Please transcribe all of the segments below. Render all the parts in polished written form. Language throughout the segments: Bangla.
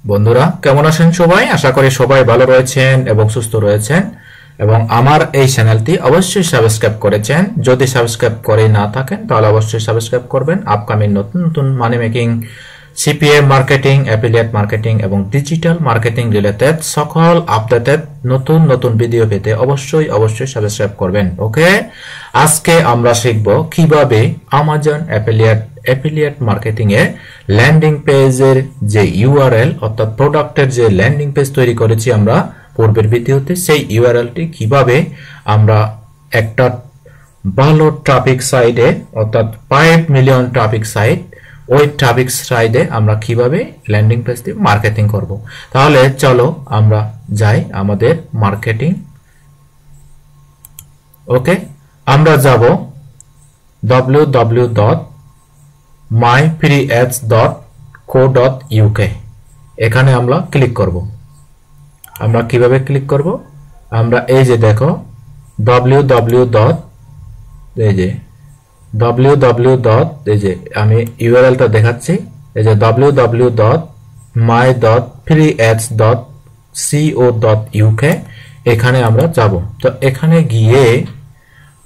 বন্ধুরা কেমন আছেন সবাই? আশা করি সবাই ভালো রয়েছেন এবং সুস্থ রয়েছেন এবং আমার এই চ্যানেলটি অবশ্যই সাবস্ক্রাইব করেছেন। যদি সাবস্ক্রাইব করে না থাকেন তাহলে অবশ্যই সাবস্ক্রাইব করবেন। আপকামিং নতুন নতুন মানি making, CPA marketing, affiliate marketing এবং ডিজিটাল মার্কেটিং রিলেটেড সকল আপডেটেড নতুন নতুন ভিডিও পেতে অবশ্যই সাবস্ক্রাইব করবেন। ওকে, আজকে আমরা শিখব কিভাবে আমাজন অ্যাফিলিয়েট মার্কেটিং এ ল্যান্ডিং পেজের যে ইউআরএল অর্থাৎ প্রোডাক্টের যে ল্যান্ডিং পেজ তৈরি করেছি আমরা পূর্বের ভিডিওতে, সেই ইউআরএলটি কিভাবে আমরা একটা ভালো ট্রাফিক সাইটে অর্থাৎ 5 মিলিয়ন ট্রাফিক সাইট, ওই ট্রাফিক সাইটে আমরা কিভাবে ল্যান্ডিং পেজটি মার্কেটিং করব। তাহলে চলো আমরা যাই আমাদের মার্কেটিং। ওকে, আমরা যাব www.myfreeads.co.uk, এখানে আমরা ক্লিক করব। আমরা কিভাবে ক্লিক করব? আমরা এই যে দেখো এই যে আমি ইউআরএলটা দেখাচ্ছি, এই যে www.my.freeads.co.uk, এখানে আমরা যাব। তো এখানে গিয়ে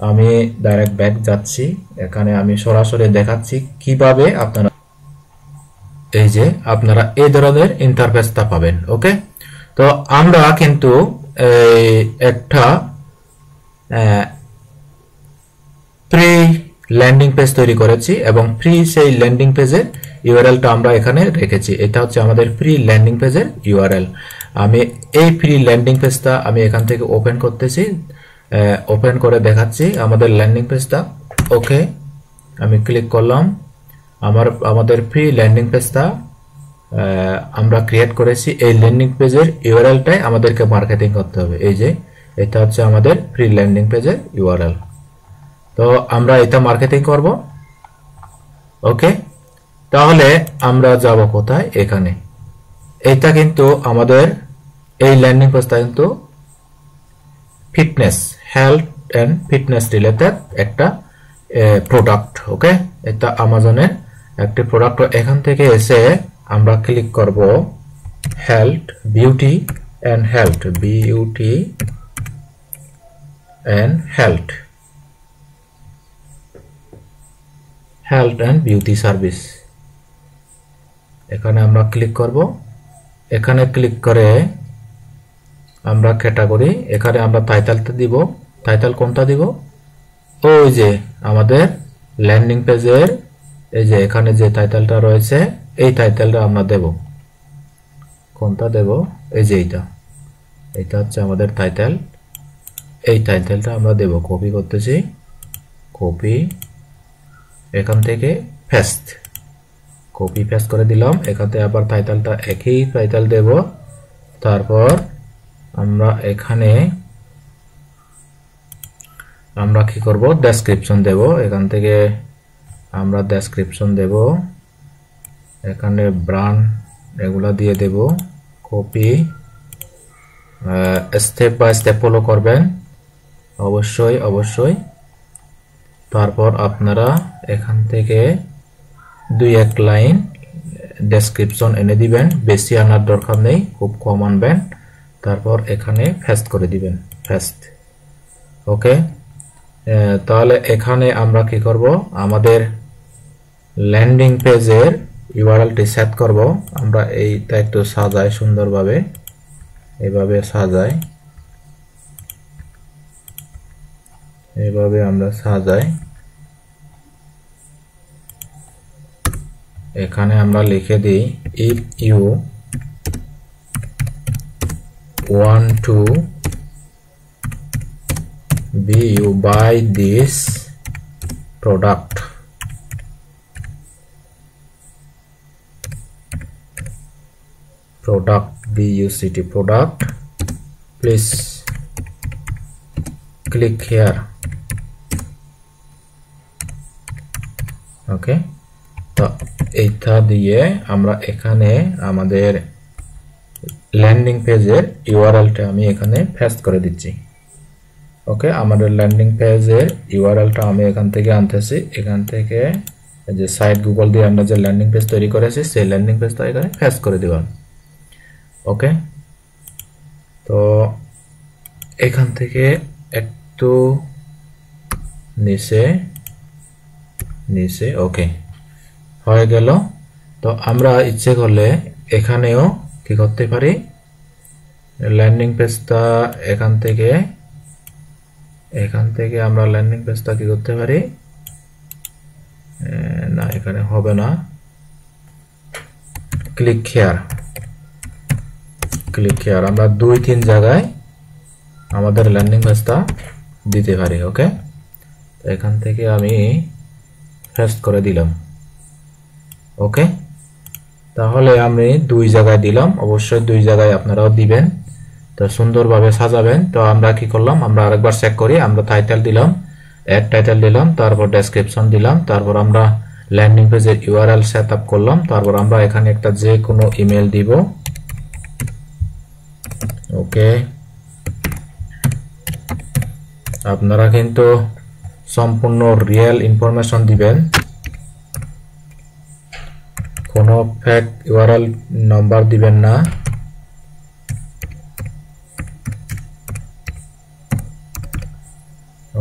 আমি ডাইরেক্ট ব্যাক যাচ্ছি। এখানে আমি সরাসরি দেখাচ্ছি কিভাবে আপনারা এই ধরনের ইন্টারফেসটা পাবেন। ওকে, তো আমরা কিন্তু একটা প্রি ল্যান্ডিং পেজ তৈরি করেছি এবং ফ্রি সেই ল্যান্ডিং পেজের ইউআরএলটা আমরা এখানে রেখেছি। এটা হচ্ছে আমাদের ফ্রি ল্যান্ডিং পেজের ইউআরএল। আমি এই ফ্রি ল্যান্ডিং পেজটা আমি এখান থেকে ওপেন করতেছি, ওপেন করে দেখাচ্ছি আমাদের ল্যান্ডিং পেজটা। ওকে, আমি ক্লিক করলাম। আমাদের ফ্রি ল্যান্ডিং পেজটা আমরা ক্রিয়েট করেছি। এই ল্যান্ডিং পেজের ইউআরএলটাই আমাদেরকে মার্কেটিং করতে হবে। এই যে এটা হচ্ছে আমাদের ফ্রি ল্যান্ডিং পেজের ইউআরএল। তো আমরা এটা মার্কেটিং করব। ওকে, তাহলে আমরা যাব কোথায়? এখানে। এটা কিন্তু আমাদের এই ল্যান্ডিং পেজটা কিন্তু fitness, health and fitness related একটা প্রোডাক্ট। ওকে, এটা আমাজনের একটি প্রোডাক্ট। এখান থেকে এসে আমরা ক্লিক করব health, beauty and health, beauty and health, health and beauty service. এখানে আমরা ক্লিক করব। এখানে ক্লিক করে আমরা ক্যাটাগরি, এখানে আমরা টাইটেলটা দিব। টাইটেল কোনটা দিব? ওই যে আমাদের ল্যান্ডিং পেজের এই যে এখানে যে টাইটেলটা রয়েছে, এই টাইটেলটা আমরা দেব। কোনটা দেব? এই যে এটা হচ্ছে আমাদের টাইটেল। এই টাইটেলটা আমরা দেব। কপি করতেছি, কপি, এখান থেকে পেস্ট, কপি পেস্ট করে দিলাম। এখান থেকে আবার টাইটেলটা একই টাইটেল দেব। তারপর আমরা এখানে আমরা কি করব? ডেসক্রিপশন দেব। এখান থেকে আমরা ডেসক্রিপশন দেব। এখানে ব্র্যান্ড এগুলা দিয়ে দেব। Copy, step by step follow করবেন অবশ্যই। তারপর আপনারা এখান থেকে 2-1 লাইন ডেসক্রিপশন এনে দিবেন। বেশি আনার দরকার নেই, খুব কম আনবেন। তারপর এখানে পেস্ট করে দিবেন, পেস্ট। ওকে, তাহলে এখানে আমরা কি করব? আমাদের ল্যান্ডিং পেজের ইউআরএলটি সেট করব। আমরা এইটা একটু সাজাই সুন্দরভাবে, এভাবে সাজাই, এভাবে আমরা সাজাই। এখানে আমরা লিখে দিই if you want to you buy this product, BUCT product, please click here. ওকে, তো এইটা দিয়ে আমরা এখানে আমাদের ল্যান্ডিং পেজের ইউআরএলটা আমি এখানে পেস্ট করে দিচ্ছি। ওকে, আমাদের ল্যান্ডিং পেজের ইউআরএলটা আমি এখান থেকে আনতেছি। এখান থেকে যে সাইট গুগল দিয়ে আমরা যে ল্যান্ডিং পেজ তৈরি করেছি সেই ল্যান্ডিং পেজটা এখানে পেস্ট করে দিবেন। ওকে, তো এখান থেকে একটু নিচে নিচে, ওকে হয়ে গেল। তো আমরা ইচ্ছে করলে এখানেও কি করতে পারি, ল্যান্ডিং পেজটা এখান থেকে আমরা ল্যান্ডিং পেজটা কি করতে পারি, না এখানে হবে না, ক্লিক হেয়ার আমরা 2-3 জায়গায় আমাদের ল্যান্ডিং পেজটা দিতে পারি। ওকে, তো এখান থেকে আমি পেস্ট করে দিলাম। ওকে, তাহলে আমি 2 জায়গায় দিলাম, অবশ্যই 2 জায়গায় আপনারাও দিবেন, তো সুন্দরভাবে সাজাবেন। তো আমরা কি করলাম, আমরা আরেকবার চেক করি। আমরা টাইটেল দিলাম, অ্যাড টাইটেল দিলাম, তারপর ডেসক্রিপশন দিলাম, তারপর আমরা ল্যান্ডিং পেজের ইউআরএল সেটআপ করলাম, তারপর আমরা এখানে একটা যে কোনো ইমেল দিব। ওকে, আপনারা কিন্তু সম্পূর্ণ রিয়েল ইনফরমেশন দিবেন, কোনো ফেক ইউআরএল নাম্বার দিবেন না।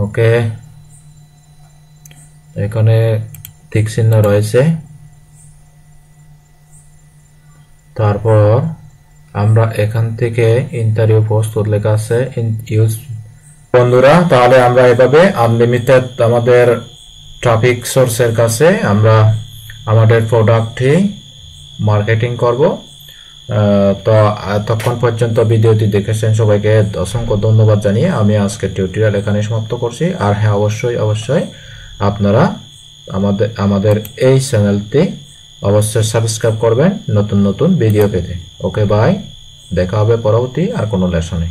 ওকে, এখানে টিক চিহ্ন রয়েছে, তারপর আমরা এখান থেকে ইন্টারভিউ পোস্ট লেখা আছে ইউজ। বন্ধুরা, তাহলে আমরা এভাবে আনলিমিটেড আমাদের ট্রাফিক সোর্সের কাছে আমরা আমাদের প্রোডাক্টটি মার্কেটিং করব। তো এতক্ষণ পর্যন্ত ভিডিওটি দেখেছেন সবাইকে অসংখ্য ধন্যবাদ জানিয়ে আমি আজকের টিউটোরিয়াল এখানে সমাপ্ত করছি। আর হ্যাঁ, অবশ্যই আপনারা আমাদের এই চ্যানেলটি অবশ্যই সাবস্ক্রাইব করবেন নতুন নতুন ভিডিও পেতে। ওকে, বাই, দেখা হবে পরবর্তী আর কোনো লেসনে।